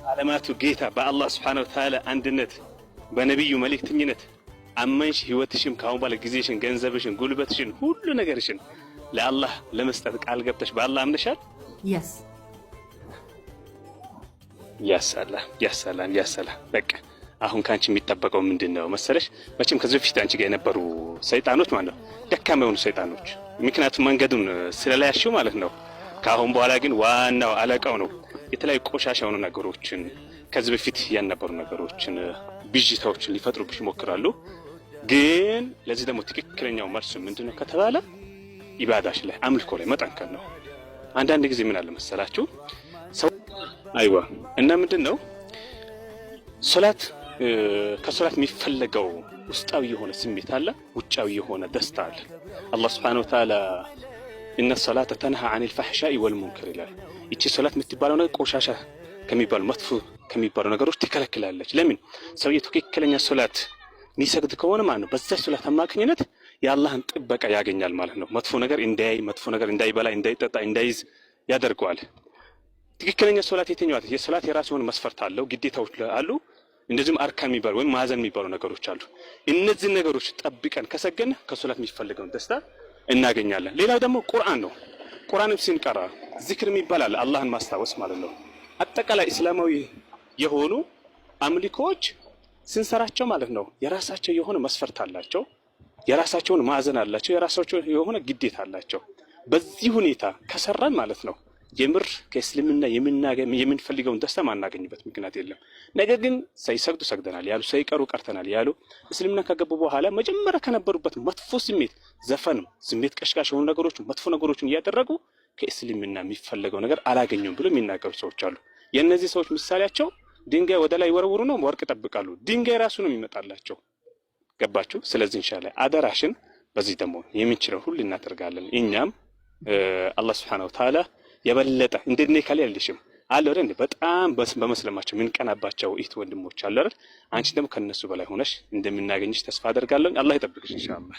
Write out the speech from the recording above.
ዓለማቱ ጌታ በአላህ Subhanahu Wa Ta'ala አንድነት በነብዩ መልእክተኝነት አመንሽ ህይወትሽን ካሁን በኋላ ጊዜሽን ገንዘብሽን ጉልበትሽን ሁሉ ነገርሽን ለአላህ ለመስጠት ቃል ገብተሽ በአላህ አምነሻል? ያሰላም በቃ አሁን ካንቺ የሚጠበቀው ምንድነው መሰለሽ? መቼም ከዚህ በፊት አንቺ ጋር የነበሩ ሰይጣኖች ማለት ነው ደካማ የሆኑ ሰይጣኖች ምክንያቱም መንገዱን ስለላያሽው ማለት ነው። ካሁን በኋላ ግን ዋናው አለቃው ነው የተለያዩ ቆሻሻ የሆኑ ነገሮችን ከዚህ በፊት ያነበሩ ነገሮችን ብዥታዎችን ሊፈጥሩብሽ ይሞክራሉ። ግን ለዚህ ደግሞ ትክክለኛው መልሱ ምንድነው ከተባለ ኢባዳሽ ላይ አምልኮ ላይ መጠንከር ነው። አንዳንድ ጊዜ ምን አለ መሰላችሁ ሰው አይዋ እና ምንድነው ሶላት ከሶላት የሚፈልገው ውስጣዊ የሆነ ስሜት አለ፣ ውጫዊ የሆነ ደስታ አለ። አላህ Subhanahu Wa Ta'ala إن الصلاة تنهى عن الفحشاء والمنكر ይላል። እቺ ሶላት የምትባለው ነገር ቆሻሻ ከሚባሉ መጥፎ ከሚባሉ ነገሮች ትከለክላለች። ለምን ሰውየው ትክክለኛ ሶላት የሚሰግድ ከሆነ ማለት ነው በዛ ሶላት አማካኝነት የአላህን ጥበቃ ያገኛል ማለት ነው። መጥፎ ነገር እንዳይ መጥፎ ነገር እንዳይበላ እንዳይጠጣ እንዳይዝ ያደርገዋል። ትክክለኛ ሶላት የትኛው የሶላት የራሱ የሆነ መስፈርት አለው፣ ግዴታዎች አሉ። እንደዚህም አርካን የሚባሉ ወይም ማዕዘን የሚባሉ ነገሮች አሉ። እነዚህ ነገሮች ጠብቀን ከሰገን ከሶላት የሚፈልገውን ደስታ እናገኛለን። ሌላው ደግሞ ቁርአን ነው። ቁርአንን ስንቀራ ዚክር የሚባል አላህን ማስታወስ ማለት ነው። አጠቃላይ እስላማዊ የሆኑ አምልኮች ስንሰራቸው ማለት ነው የራሳቸው የሆነ መስፈርት አላቸው፣ የራሳቸውን ማዕዘን አላቸው፣ የራሳቸው የሆነ ግዴታ አላቸው። በዚህ ሁኔታ ከሰራን ማለት ነው የምር ከእስልምና የምንፈልገውን ደስታ ማናገኝበት ምክንያት የለም። ነገር ግን ሳይሰግዱ ሰግደናል ያሉ ሳይቀሩ ቀርተናል ያሉ እስልምና ከገቡ በኋላ መጀመሪያ ከነበሩበት መጥፎ ስሜት ዘፈን ስሜት ቀሽቃሽ የሆኑ ነገሮች መጥፎ ነገሮችን እያደረጉ ከእስልምና የሚፈልገው ነገር አላገኙም ብሎ የሚናገሩ ሰዎች አሉ። የነዚህ ሰዎች ምሳሌያቸው ድንጋይ ወደ ላይ ወረውሩ ነው ወርቅ ይጠብቃሉ። ድንጋይ ራሱ ነው የሚመጣላቸው። ገባችሁ? ስለዚህ ኢንሻአላህ አደራሽን በዚህ ደግሞ የምንችለው ሁሉ እናደርጋለን። እኛም አላህ Subhanahu Wa Ta'ala የበለጠ እንደኔ ካለ ያልሽም አለ አይደል በጣም በመስለማቸው ምን ቀናባቸው እህት ወንድሞች አለ አይደል አንቺ ደግሞ ከነሱ በላይ ሆነሽ እንደምናገኝሽ ተስፋ አደርጋለሁ። አላህ ይጠብቅሽ ኢንሻአላህ።